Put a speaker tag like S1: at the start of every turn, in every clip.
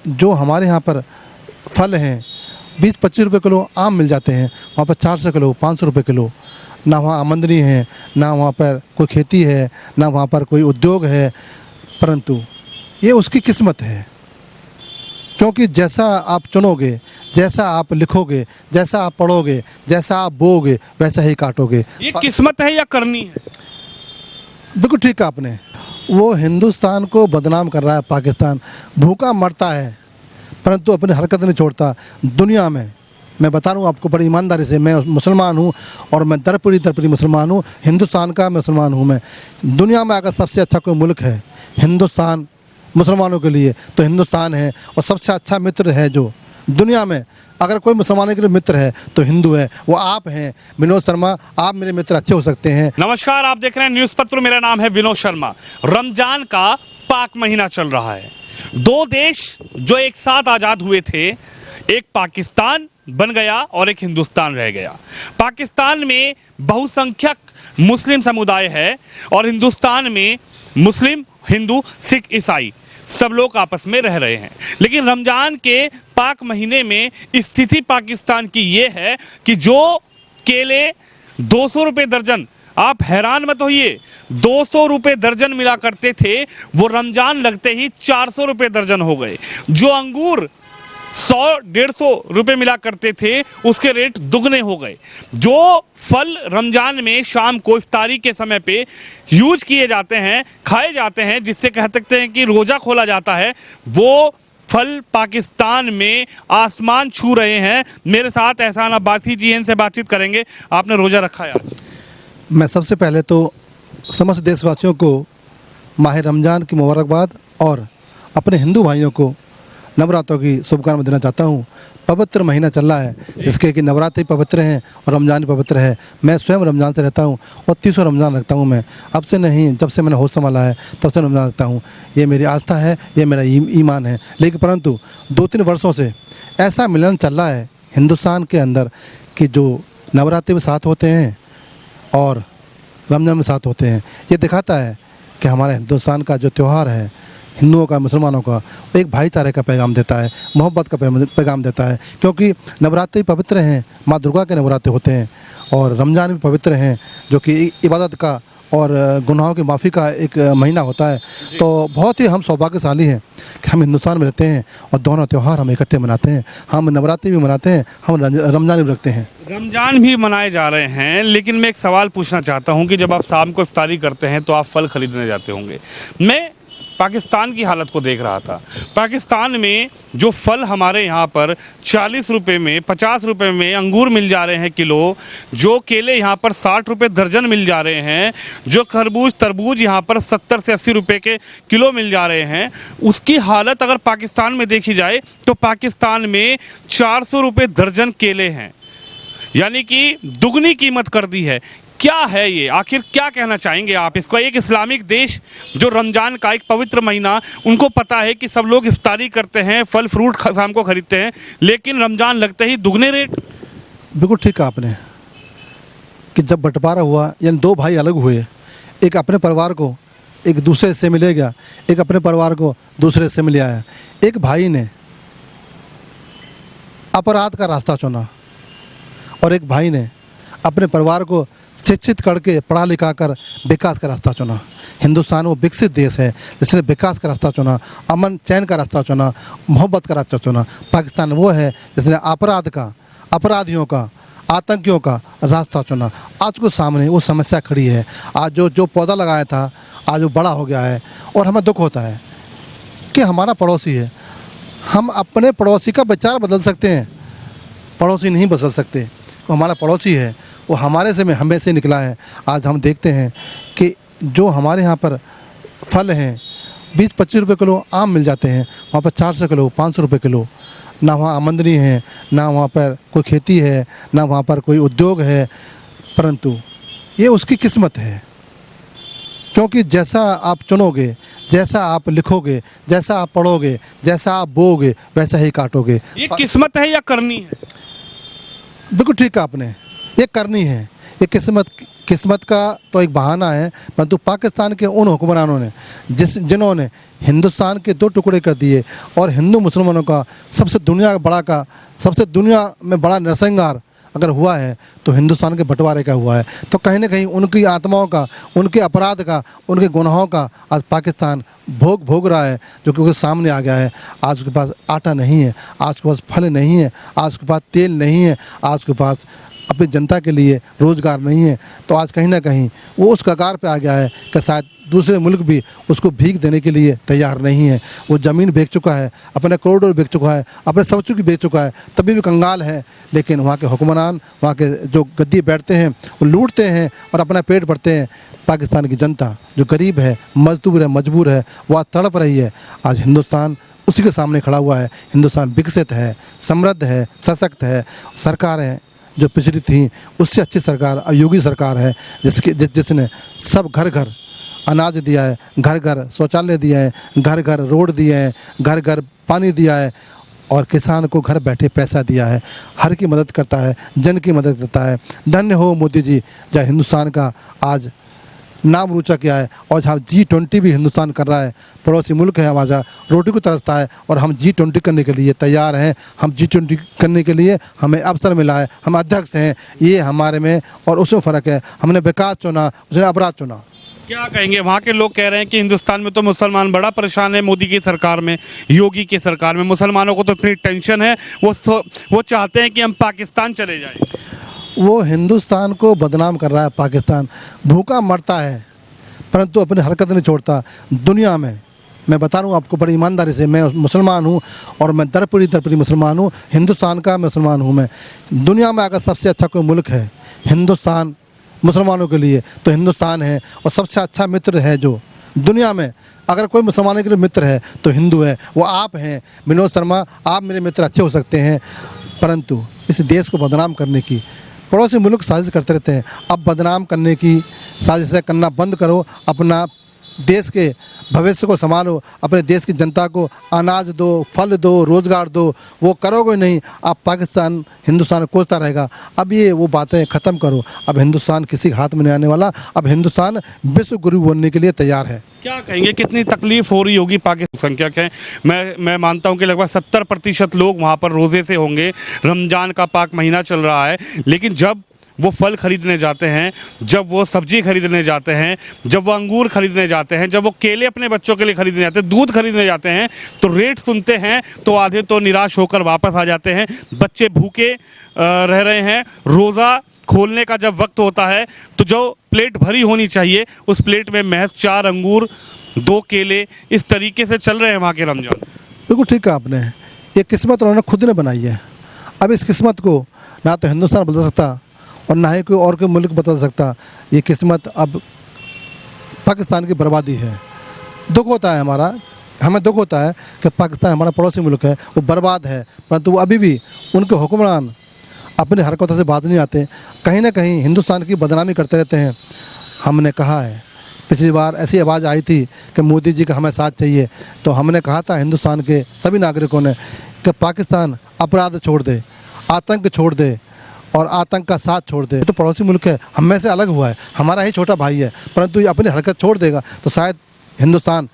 S1: जो हमारे यहाँ पर फल हैं 20-25 रुपये किलो आम मिल जाते हैं, वहाँ पर 400 किलो 500 रुपये किलो। ना वहाँ आमदनी है, ना वहाँ पर कोई खेती है, ना वहाँ पर कोई उद्योग है, परंतु ये उसकी किस्मत है। क्योंकि जैसा आप चुनोगे, जैसा आप लिखोगे, जैसा आप पढ़ोगे, जैसा आप बोओगे, वैसा ही काटोगे।
S2: ये किस्मत है या करनी है?
S1: बिल्कुल ठीक कहा आपने। वो हिंदुस्तान को बदनाम कर रहा है, पाकिस्तान भूखा मरता है परंतु अपनी हरकत नहीं छोड़ता। दुनिया में मैं बता रहा हूँ आपको बड़ी ईमानदारी से, मैं मुसलमान हूँ और मैं दरपड़ी मुसलमान हूँ, हिंदुस्तान का मुसलमान हूँ मैं। दुनिया में अगर सबसे अच्छा कोई मुल्क है हिंदुस्तान मुसलमानों के लिए तो हिंदुस्तान है, और सबसे अच्छा मित्र है जो दुनिया में अगर कोई मुसलमानों के लिए मित्र है तो हिंदू है, वो आप हैं विनोद शर्मा। आप मेरे मित्र अच्छे हो सकते हैं।
S2: नमस्कार, आप देख रहे हैं न्यूज़ पत्र। मेरा नाम है विनोद शर्मा। रमजान का पाक महीना चल रहा है। दो देश जो एक साथ आज़ाद हुए थे, एक पाकिस्तान बन गया और एक हिंदुस्तान रह गया। पाकिस्तान में बहुसंख्यक मुस्लिम समुदाय है और हिंदुस्तान में मुस्लिम, हिंदू, सिख, ईसाई सब लोग आपस में रह रहे हैं। लेकिन रमजान के पाक महीने में स्थिति पाकिस्तान की ये है कि जो केले 200 रुपये दर्जन, आप हैरान मत होइए, 200 रुपये दर्जन मिला करते थे वो रमजान लगते ही 400 रुपये दर्जन हो गए। जो अंगूर 100-150 रुपये मिला करते थे उसके रेट दुगने हो गए। जो फल रमजान में शाम को इफ्तारी के समय पे यूज किए जाते हैं, खाए जाते हैं, जिससे कह सकते हैं कि रोज़ा खोला जाता है, वो फल पाकिस्तान में आसमान छू रहे हैं। मेरे साथ एहसान अब्बासी जी हैं, इनसे बातचीत करेंगे। आपने रोज़ा रखा है आज?
S1: मैं सबसे पहले तो समस्त देशवासियों को माह रमज़ान की मुबारकबाद और अपने हिंदू भाइयों को नवरात्रों की शुभकामनाएं देना चाहता हूँ। पवित्र महीना चल रहा है जिसके कि नवरात्रि पवित्र हैं और रमज़ान पवित्र है। मैं स्वयं रमज़ान से रहता हूँ और 30 रमज़ान रखता हूँ। मैं अब से नहीं, जब से मैंने होश संभाला है तब से रमज़ान रखता हूँ। ये मेरी आस्था है, ये मेरा ईमान है। लेकिन परंतु 2-3 वर्षों से ऐसा मिलन चल रहा है हिंदुस्तान के अंदर कि जो नवरात्रि में साथ होते हैं और रमज़ान में साथ होते हैं, ये दिखाता है कि हमारे हिंदुस्तान का जो त्यौहार है हिंदुओं का, मुसलमानों का, एक भाईचारे का पैगाम देता है, मोहब्बत का पैगाम देता है। क्योंकि नवरात्रि पवित्र हैं, माँ दुर्गा के नवरात्रि होते हैं और रमज़ान भी पवित्र हैं जो कि इबादत का और गुनाहों की माफ़ी का एक महीना होता है। तो बहुत ही हम सौभाग्यशाली हैं कि हम हिंदुस्तान में रहते हैं और दोनों त्यौहार हम इकट्ठे मनाते हैं। हम नवरात्रि भी मनाते हैं, हम रमज़ान भी रखते हैं।
S2: रमजान भी मनाए जा रहे हैं, लेकिन मैं एक सवाल पूछना चाहता हूं कि जब आप शाम को इफ्तारी करते हैं तो आप फल खरीदने जाते होंगे। मैं पाकिस्तान की हालत को देख रहा था। पाकिस्तान में जो फल हमारे यहाँ पर 40 रुपये में, 50 रुपये में अंगूर मिल जा रहे हैं किलो, जो केले यहाँ पर 60 रुपये दर्जन मिल जा रहे हैं, जो खरबूज तरबूज यहाँ पर 70 से 80 रुपये के किलो मिल जा रहे हैं, उसकी हालत अगर पाकिस्तान में देखी जाए तो पाकिस्तान में 400 रुपये दर्जन केले हैं, यानी कि दुगनी कीमत कर दी है। क्या है ये? आखिर क्या कहना चाहेंगे आप इसको? एक इस्लामिक देश जो रमज़ान का एक पवित्र महीना, उनको पता है कि सब लोग इफ्तारी करते हैं, फल फ्रूट शाम को खरीदते हैं, लेकिन रमज़ान लगते ही दुगने रेट।
S1: बिल्कुल ठीक कहा आपने कि जब बंटवारा हुआ यानी दो भाई अलग हुए, एक अपने परिवार को एक दूसरे से मिले गया, एक अपने परिवार को दूसरे से मिल आया। एक भाई ने अपराध का रास्ता चुना और एक भाई ने अपने परिवार को शिक्षित करके पढ़ा लिखा कर विकास का रास्ता चुना। हिंदुस्तान वो विकसित देश है जिसने विकास का रास्ता चुना, अमन चैन का रास्ता चुना, मोहब्बत का रास्ता चुना। पाकिस्तान वो है जिसने अपराध का, अपराधियों का, आतंकियों का रास्ता चुना। आज को सामने वो समस्या खड़ी है। आज जो पौधा लगाया था आज वो बड़ा हो गया है और हमें दुख होता है कि हमारा पड़ोसी है। हम अपने पड़ोसी का विचार बदल सकते हैं, पड़ोसी नहीं बदल सकते। वो हमारा पड़ोसी है, वो हमारे से में हमें से निकला है। आज हम देखते हैं कि जो हमारे यहाँ पर फल हैं 20-25 रुपये किलो आम मिल जाते हैं, वहाँ पर 400 किलो 500 रुपये किलो। ना वहाँ आमदनी है, ना वहाँ पर कोई खेती है, ना वहाँ पर कोई उद्योग है, परंतु ये उसकी किस्मत है। क्योंकि जैसा आप चुनोगे, जैसा आप लिखोगे, जैसा आप पढ़ोगे, जैसा आप बोओगे, वैसा ही काटोगे।
S2: ये किस्मत है या करनी है?
S1: बिल्कुल ठीक है आपने, ये करनी है। ये किस्मत किस्मत का तो एक बहाना है, परंतु पाकिस्तान के उन हुक्मरानों ने जिन्होंने हिंदुस्तान के दो टुकड़े कर दिए और हिंदू मुसलमानों का सबसे दुनिया में बड़ा नरसंहार अगर हुआ है तो हिंदुस्तान के बंटवारे का हुआ है। तो कहीं ना कहीं उनकी आत्माओं का, उनके अपराध का, उनके गुनाहों का आज पाकिस्तान भोग रहा है, जो कि उसके सामने आ गया है। आज उसके पास आटा नहीं है, आज उसके पास फल नहीं है, आज उसके पास तेल नहीं है, आज उसके पास अपनी जनता के लिए रोज़गार नहीं है। तो आज कहीं ना कहीं वो उस कगार पे आ गया है कि शायद दूसरे मुल्क भी उसको भीख देने के लिए तैयार नहीं है। वो ज़मीन बेच चुका है, अपने करोड़ों बेच चुका है, अपने सब कुछ बेच चुका है, तभी भी कंगाल है। लेकिन वहाँ के हुक्मरान, वहाँ के जो गद्दी बैठते हैं, वो लूटते हैं और अपना पेट भरते हैं। पाकिस्तान की जनता जो गरीब है, मजदूर है, मजबूर है, वो आज तड़प रही है। आज हिंदुस्तान उसी के सामने खड़ा हुआ है। हिंदुस्तान विकसित है, समृद्ध है, सशक्त है। सरकारें जो पिछड़ी थी उससे अच्छी सरकार अब योगी सरकार है, जिसने सब घर घर अनाज दिया है, घर घर शौचालय दिया है, घर घर रोड दिए हैं, घर घर पानी दिया है और किसान को घर बैठे पैसा दिया है। हर की मदद करता है, जन की मदद करता है। धन्य हो मोदी जी, जहाँ हिंदुस्तान का आज नाम ऊंचा किया है। और जहाँ G20 भी हिंदुस्तान कर रहा है, पड़ोसी मुल्क है हमारा, रोटी को तरसता है और हम G20 करने के लिए तैयार हैं। हम G20 करने के लिए हमें अवसर मिला है, हम अध्यक्ष हैं। ये हमारे में और उसमें फ़र्क है। हमने विकास चुना, उसने अपराध चुना।
S2: क्या कहेंगे? वहाँ के लोग कह रहे हैं कि हिंदुस्तान में तो मुसलमान बड़ा परेशान है मोदी की सरकार में, योगी की सरकार में। मुसलमानों को तो इतनी टेंशन है, वो चाहते हैं कि हम पाकिस्तान चले जाएं।
S1: वो हिंदुस्तान को बदनाम कर रहा है। पाकिस्तान भूखा मरता है परंतु अपनी हरकत नहीं छोड़ता। दुनिया में मैं बता रहा हूँ आपको बड़ी ईमानदारी से, मैं मुसलमान हूँ और मैं दरपड़ी मुसलमान हूँ, हिंदुस्तान का मुसलमान हूँ मैं। दुनिया में अगर सबसे अच्छा कोई मुल्क है हिंदुस्तान मुसलमानों के लिए तो हिंदुस्तान है। और सबसे अच्छा मित्र है जो दुनिया में अगर कोई मुसलमानों के लिए मित्र है तो हिंदू है, वो आप हैं विनोद शर्मा। आप मेरे मित्र अच्छे हो सकते हैं, परंतु इस देश को बदनाम करने की पड़ोसी मुल्क साजिश करते रहते हैं। अब बदनाम करने की साजिशें करना बंद करो, अपना देश के भविष्य को संभालो, अपने देश की जनता को अनाज दो, फल दो, रोज़गार दो। वो करोगे नहीं, अब पाकिस्तान हिंदुस्तान कोसता रहेगा। अब ये वो बातें ख़त्म करो। अब हिंदुस्तान किसी के हाथ में नहीं आने वाला। अब हिंदुस्तान विश्व गुरु बनने के लिए तैयार है।
S2: क्या कहेंगे, कितनी तकलीफ हो रही होगी? पाकिस्तान संख्यक है, मैं मानता हूं कि लगभग 70% लोग वहां पर रोज़े से होंगे। रमज़ान का पाक महीना चल रहा है, लेकिन जब वो फल खरीदने जाते हैं, जब वो सब्जी खरीदने जाते हैं, जब वो अंगूर खरीदने जाते हैं, जब वो केले अपने बच्चों के लिए खरीदने जाते हैं, दूध खरीदने जाते हैं, तो रेट सुनते हैं तो आधे तो निराश होकर वापस आ जाते हैं। बच्चे भूखे रह रहे हैं। रोज़ा खोलने का जब वक्त होता है तो जो प्लेट भरी होनी चाहिए उस प्लेट में महज 4 अंगूर, 2 केले, इस तरीके से चल रहे हैं वहाँ के रमज़ान।
S1: बिल्कुल ठीक है आपने। ये किस्मत उन्होंने खुद ने बनाई है। अब इस किस्मत को ना तो हिंदुस्तान बदल सकता और ना ही कोई और कोई मुल्क बदल सकता। ये किस्मत अब पाकिस्तान की बर्बादी है। दुख होता है हमें दुख होता है कि पाकिस्तान हमारा पड़ोसी मुल्क है, वो बर्बाद है, परंतु वो अभी भी उनके हुक्मरान अपनी हरकतों से बाज नहीं आते। कहीं ना कहीं हिंदुस्तान की बदनामी करते रहते हैं। हमने कहा है, पिछली बार ऐसी आवाज़ आई थी कि मोदी जी का हमें साथ चाहिए, तो हमने कहा था हिंदुस्तान के सभी नागरिकों ने कि पाकिस्तान अपराध छोड़ दे, आतंक छोड़ दे और आतंक का साथ छोड़ दे। तो पड़ोसी मुल्क है, हम में से अलग हुआ है, हमारा ही छोटा भाई है, परंतु ये अपनी हरकत छोड़ देगा तो शायद हिंदुस्तान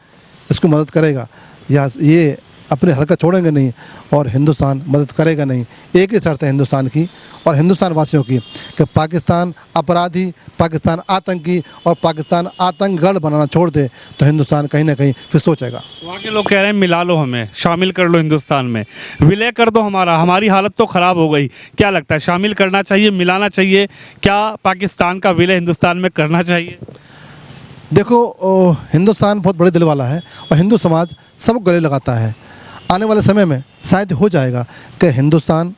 S1: इसको मदद करेगा। या ये अपनी हरकत छोड़ेंगे नहीं और हिंदुस्तान मदद करेगा नहीं। एक ही शर्त है हिंदुस्तान की और हिंदुस्तान वासियों की कि पाकिस्तान अपराधी, पाकिस्तान आतंकी और पाकिस्तान आतंकगढ़ बनाना छोड़ दे तो हिंदुस्तान कहीं ना कहीं फिर सोचेगा।
S2: वहाँ के लोग कह रहे हैं मिला लो, हमें शामिल कर लो हिंदुस्तान में, विलय कर दो हमारी हालत तो ख़राब हो गई। क्या लगता है, शामिल करना चाहिए, मिलाना चाहिए? क्या पाकिस्तान का विलय हिंदुस्तान में करना चाहिए?
S1: देखो, हिंदुस्तान बहुत बड़े दिल वाला है और हिंदू समाज सब गले लगाता है। आने वाले समय में शायद हो जाएगा कि हिंदुस्तान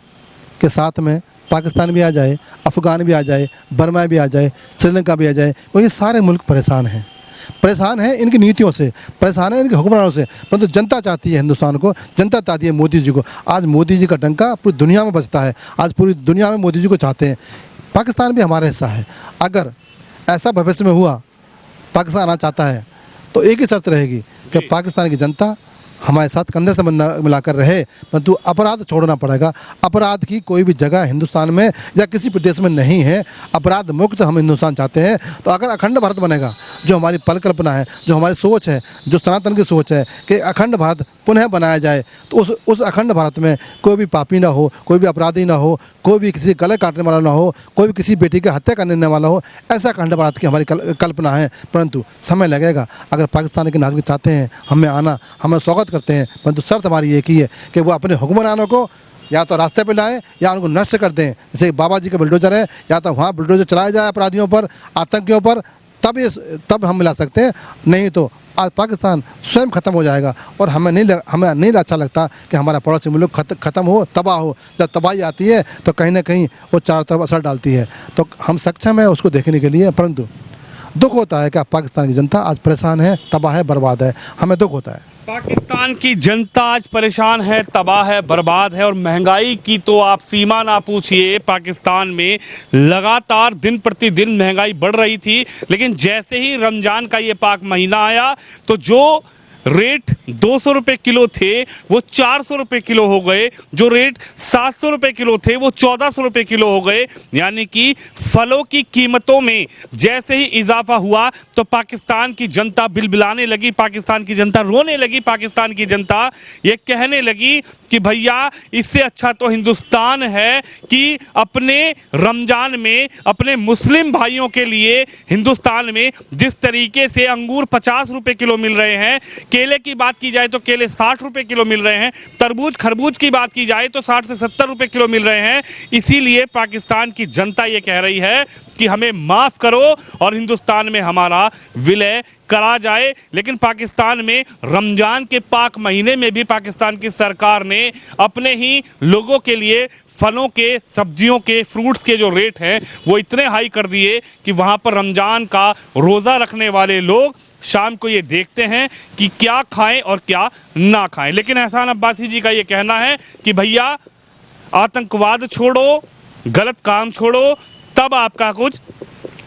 S1: के साथ में पाकिस्तान भी आ जाए, अफ़गान भी आ जाए, बर्मा भी आ जाए, श्रीलंका भी आ जाए। वो ये सारे मुल्क परेशान हैं इनकी नीतियों से, परेशान है इनके हुक्मरानों से, परंतु जनता चाहती है हिंदुस्तान को, जनता चाहती है मोदी जी को। आज मोदी जी का डंका पूरी दुनिया में बजता है। आज पूरी दुनिया में मोदी जी को चाहते हैं। पाकिस्तान भी हमारा हिस्सा है। अगर ऐसा भविष्य में हुआ, पाकिस्तान आना चाहता है तो एक ही शर्त रहेगी कि पाकिस्तान की जनता हमारे साथ कंधे से मिलाकर रहे, परंतु अपराध छोड़ना पड़ेगा। अपराध की कोई भी जगह हिंदुस्तान में या किसी प्रदेश में नहीं है। अपराध मुक्त हम हिंदुस्तान चाहते हैं। तो अगर अखंड भारत बनेगा, जो हमारी परिकल्पना है, जो हमारी सोच है, जो सनातन की सोच है कि अखंड भारत पुनः बनाया जाए, तो उस अखंड भारत में कोई भी पापी ना हो, कोई भी अपराधी ना हो, कोई भी किसी गले काटने वाला ना हो, कोई भी किसी बेटी की हत्या करने वाला हो। ऐसा अखंड भारत की हमारी कल्पना है, परंतु समय लगेगा। अगर पाकिस्तान के नागरिक चाहते हैं हमें आना, हमें स्वागत करते हैं, परंतु शर्त हमारी एक ही है कि वो अपने हुक्मरानों को या तो रास्ते पे लाएं या उनको नष्ट कर दें। जैसे बाबा जी का बुलडोजर है, या तो वहाँ बुलडोजर चलाया जाए अपराधियों पर, आतंकियों पर, तब हम मिला सकते हैं। नहीं तो आज पाकिस्तान स्वयं ख़त्म हो जाएगा। और हमें नहीं अच्छा लगता कि हमारा पड़ोसी मुल्क ख़त्म हो, तबाह हो। जब तबाही आती है तो कहीं ना कहीं वो चारों तरफ असर डालती है। तो हम सक्षम हैं उसको देखने के लिए, परंतु दुख होता है कि पाकिस्तान की जनता आज परेशान है, तबाह है, बर्बाद है। हमें दुख होता है।
S2: पाकिस्तान की जनता आज परेशान है, तबाह है, बर्बाद है। और महंगाई की तो आप सीमा ना पूछिए। पाकिस्तान में लगातार दिन प्रतिदिन महंगाई बढ़ रही थी, लेकिन जैसे ही रमजान का ये पाक महीना आया तो जो रेट 200 रुपये किलो थे वो 400 रुपये किलो हो गए। जो रेट 700 रुपये किलो थे वो 1400 रुपये किलो हो गए। यानी कि फलों की कीमतों में जैसे ही इजाफा हुआ तो पाकिस्तान की जनता बिलबिलाने लगी, पाकिस्तान की जनता रोने लगी, पाकिस्तान की जनता ये कहने लगी कि भैया इससे अच्छा तो हिंदुस्तान है कि अपने रमजान में अपने मुस्लिम भाइयों के लिए हिंदुस्तान में जिस तरीके से अंगूर 50 रुपये किलो मिल रहे हैं, केले की बात की जाए तो केले 60 रुपये किलो मिल रहे हैं, तरबूज खरबूज की बात की जाए तो 60 से 70 रुपये किलो मिल रहे हैं। इसीलिए पाकिस्तान की जनता ये कह रही है कि हमें माफ़ करो और हिंदुस्तान में हमारा विलय करा जाए। लेकिन पाकिस्तान में रमजान के पाक महीने में भी पाकिस्तान की सरकार ने अपने ही लोगों के लिए फलों के, सब्जियों के, फ्रूट्स के जो रेट हैं वो इतने हाई कर दिए कि वहाँ पर रमजान का रोज़ा रखने वाले लोग शाम को ये देखते हैं कि क्या खाएं और क्या ना खाएं। लेकिन एहसान अब्बासी जी का ये कहना है कि भैया आतंकवाद छोड़ो, गलत काम छोड़ो, तब आपका कुछ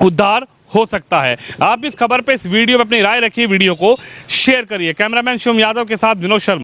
S2: उद्धार हो सकता है। आप इस खबर पे, इस वीडियो पे अपनी राय रखिए, वीडियो को शेयर करिए। कैमरामैन शिवम यादव के साथ विनोद शर्मा।